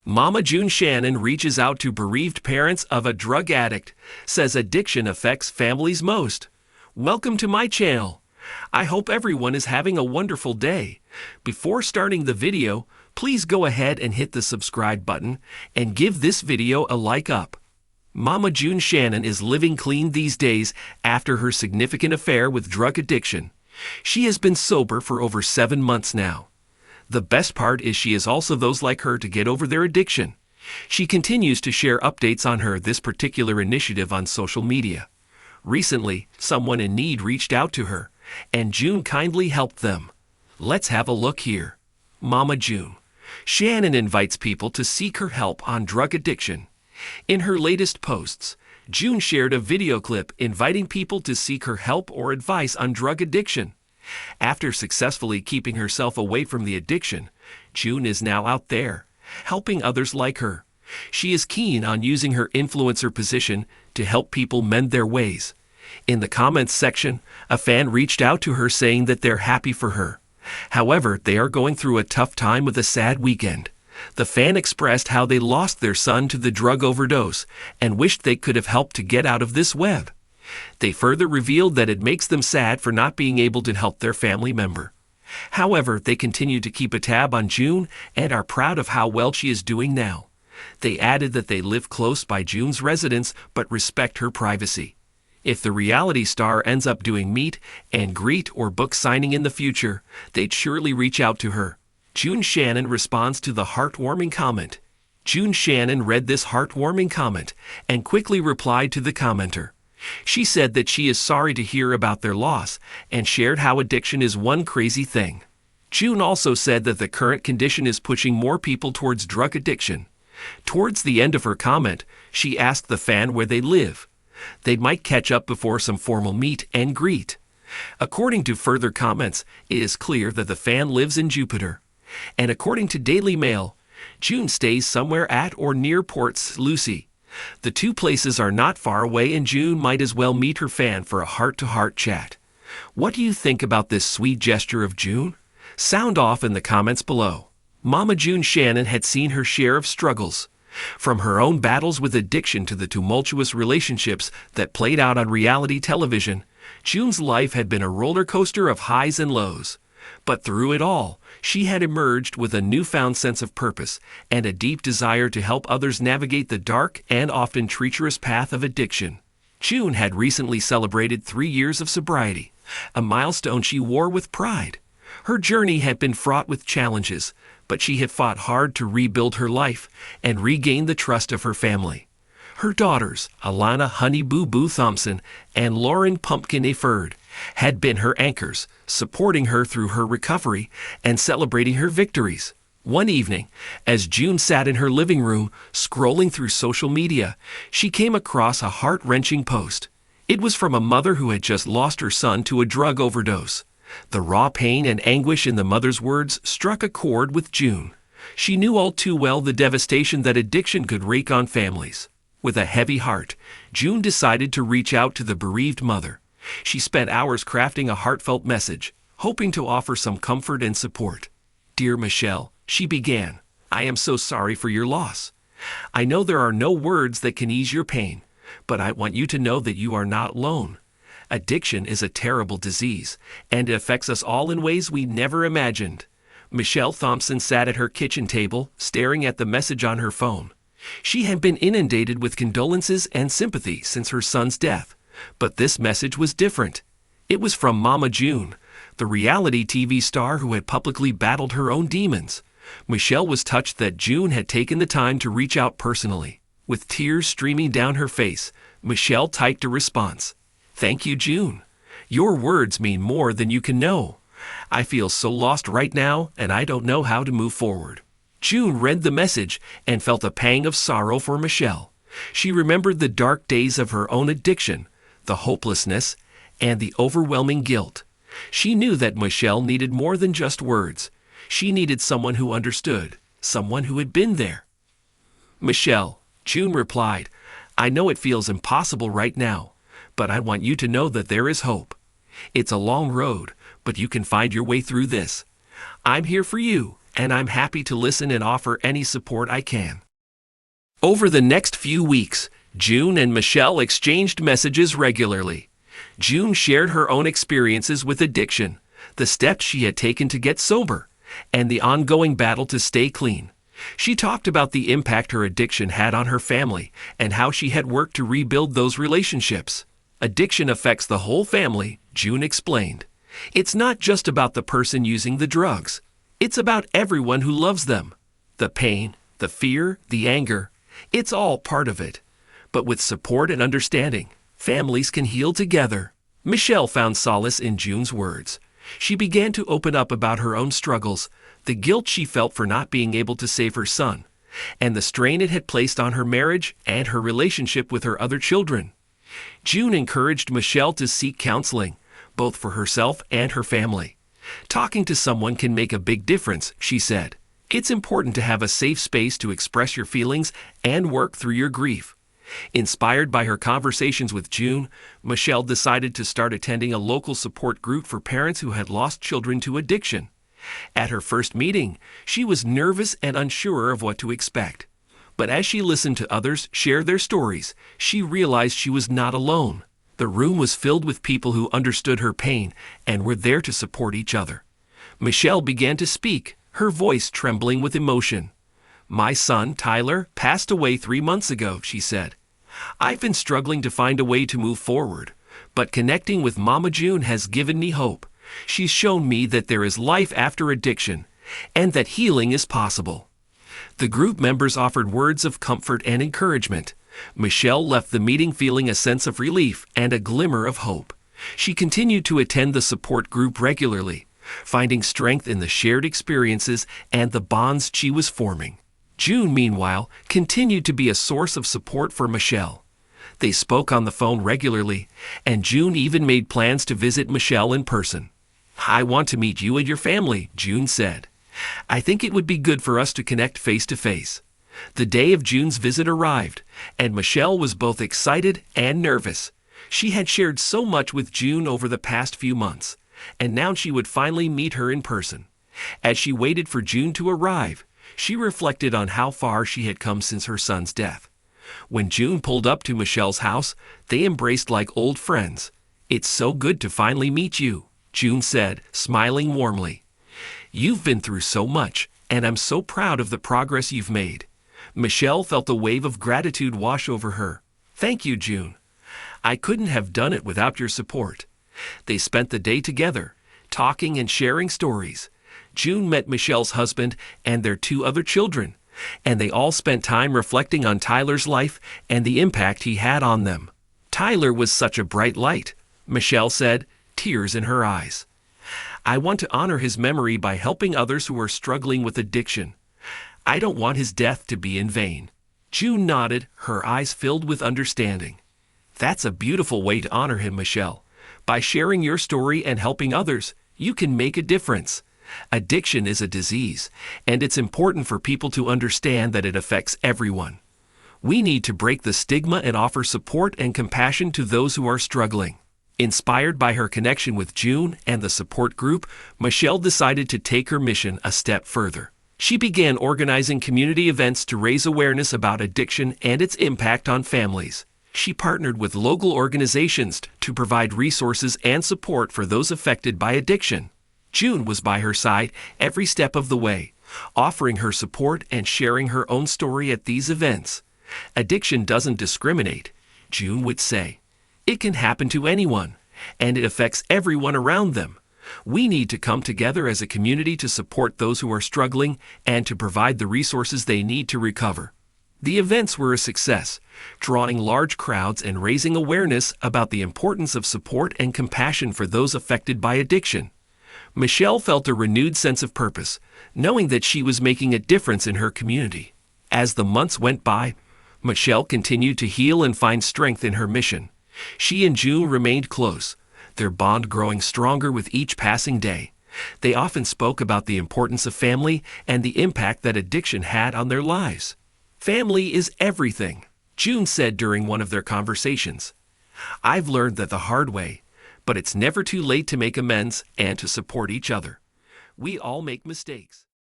Mama June Shannon reaches out to bereaved parents of a drug addict, says addiction affects families most. Welcome to my channel. I hope everyone is having a wonderful day. Before starting the video, please go ahead and hit the subscribe button and give this video a like up. Mama June Shannon is living clean these days after her significant affair with drug addiction. She has been sober for over 7 months now. The best part is she is also those like her to get over their addiction. She continues to share updates on this particular initiative on social media. Recently, someone in need reached out to her, and June kindly helped them. Let's have a look here. Mama June. Shannon invites people to seek her help on drug addiction. In her latest posts, June shared a video clip inviting people to seek her help or advice on drug addiction. After successfully keeping herself away from the addiction, June is now out there, helping others like her. She is keen on using her influencer position to help people mend their ways. In the comments section, a fan reached out to her saying that they're happy for her. However, they are going through a tough time with a sad weekend. The fan expressed how they lost their son to the drug overdose and wished they could have helped to get out of this web. They further revealed that it makes them sad for not being able to help their family member. However, they continue to keep a tab on June and are proud of how well she is doing now. They added that they live close by June's residence but respect her privacy. If the reality star ends up doing meet and greet or book signing in the future, they'd surely reach out to her. June Shannon responds to the heartwarming comment. June Shannon read this heartwarming comment and quickly replied to the commenter. She said that she is sorry to hear about their loss and shared how addiction is one crazy thing. June also said that the current condition is pushing more people towards drug addiction. Towards the end of her comment, she asked the fan where they live. They might catch up before some formal meet and greet. According to further comments, it is clear that the fan lives in Jupiter. And according to Daily Mail, June stays somewhere at or near Port Lucie. The two places are not far away and June might as well meet her fan for a heart-to-heart chat. What do you think about this sweet gesture of June? Sound off in the comments below. Mama June Shannon had seen her share of struggles. From her own battles with addiction to the tumultuous relationships that played out on reality television, June's life had been a roller coaster of highs and lows. But through it all, she had emerged with a newfound sense of purpose and a deep desire to help others navigate the dark and often treacherous path of addiction. June had recently celebrated 3 years of sobriety, a milestone she wore with pride. Her journey had been fraught with challenges, but she had fought hard to rebuild her life and regain the trust of her family. Her daughters, Alana Honey Boo Boo Thompson and Lauren Pumpkin Eferd, had been her anchors, supporting her through her recovery and celebrating her victories. One evening, as June sat in her living room scrolling through social media, she came across a heart-wrenching post. It was from a mother who had just lost her son to a drug overdose. The raw pain and anguish in the mother's words struck a chord with June. She knew all too well the devastation that addiction could wreak on families. With a heavy heart, June decided to reach out to the bereaved mother. She spent hours crafting a heartfelt message, hoping to offer some comfort and support. "Dear Michelle," she began, "I am so sorry for your loss. I know there are no words that can ease your pain, but I want you to know that you are not alone. Addiction is a terrible disease, and it affects us all in ways we never imagined." Michelle Thompson sat at her kitchen table, staring at the message on her phone. She had been inundated with condolences and sympathy since her son's death. But this message was different. It was from Mama June, the reality TV star who had publicly battled her own demons. Michelle was touched that June had taken the time to reach out personally. With tears streaming down her face, Michelle typed a response. "Thank you, June. Your words mean more than you can know. I feel so lost right now, and I don't know how to move forward." June read the message and felt a pang of sorrow for Michelle. She remembered the dark days of her own addiction, the hopelessness, and the overwhelming guilt. She knew that Michelle needed more than just words. She needed someone who understood, someone who had been there. "Michelle," June replied, "I know it feels impossible right now, but I want you to know that there is hope. It's a long road, but you can find your way through this. I'm here for you, and I'm happy to listen and offer any support I can. Over the next few weeks, June and Michelle exchanged messages regularly. June shared her own experiences with addiction, the steps she had taken to get sober, and the ongoing battle to stay clean. She talked about the impact her addiction had on her family and how she had worked to rebuild those relationships. Addiction affects the whole family, June explained. It's not just about the person using the drugs. It's about everyone who loves them. The pain, the fear, the anger, it's all part of it. But with support and understanding, families can heal together. Michelle found solace in June's words. She began to open up about her own struggles, the guilt she felt for not being able to save her son, and the strain it had placed on her marriage and her relationship with her other children. June encouraged Michelle to seek counseling, both for herself and her family. Talking to someone can make a big difference, she said. It's important to have a safe space to express your feelings and work through your grief. Inspired by her conversations with June, Michelle decided to start attending a local support group for parents who had lost children to addiction. At her first meeting, she was nervous and unsure of what to expect. But as she listened to others share their stories, she realized she was not alone. The room was filled with people who understood her pain and were there to support each other. Michelle began to speak, her voice trembling with emotion. "My son, Tyler, passed away 3 months ago," she said. "I've been struggling to find a way to move forward, but connecting with Mama June has given me hope. She's shown me that there is life after addiction, and that healing is possible." The group members offered words of comfort and encouragement. Michelle left the meeting feeling a sense of relief and a glimmer of hope. She continued to attend the support group regularly, finding strength in the shared experiences and the bonds she was forming. June, meanwhile, continued to be a source of support for Michelle. They spoke on the phone regularly, and June even made plans to visit Michelle in person. "I want to meet you and your family," June said. "I think it would be good for us to connect face to face." The day of June's visit arrived, and Michelle was both excited and nervous. She had shared so much with June over the past few months, and now she would finally meet her in person. As she waited for June to arrive, she reflected on how far she had come since her son's death. When June pulled up to Michelle's house, they embraced like old friends. "It's so good to finally meet you," June said, smiling warmly. "You've been through so much, and I'm so proud of the progress you've made." Michelle felt a wave of gratitude wash over her. "Thank you, June. I couldn't have done it without your support." They spent the day together, talking and sharing stories. June met Michelle's husband and their 2 other children, and they all spent time reflecting on Tyler's life and the impact he had on them. "Tyler was such a bright light," Michelle said, tears in her eyes. "I want to honor his memory by helping others who are struggling with addiction. I don't want his death to be in vain." June nodded, her eyes filled with understanding. "That's a beautiful way to honor him, Michelle. By sharing your story and helping others, you can make a difference. Addiction is a disease, and it's important for people to understand that it affects everyone. We need to break the stigma and offer support and compassion to those who are struggling." Inspired by her connection with June and the support group, Michelle decided to take her mission a step further. She began organizing community events to raise awareness about addiction and its impact on families. She partnered with local organizations to provide resources and support for those affected by addiction. June was by her side every step of the way, offering her support and sharing her own story at these events. "Addiction doesn't discriminate," June would say. "It can happen to anyone, and it affects everyone around them. We need to come together as a community to support those who are struggling and to provide the resources they need to recover." The events were a success, drawing large crowds and raising awareness about the importance of support and compassion for those affected by addiction. Michelle felt a renewed sense of purpose, knowing that she was making a difference in her community. As the months went by, Michelle continued to heal and find strength in her mission. She and June remained close, their bond growing stronger with each passing day. They often spoke about the importance of family and the impact that addiction had on their lives. "Family is everything," June said during one of their conversations. "I've learned that the hard way, but it's never too late to make amends and to support each other. We all make mistakes."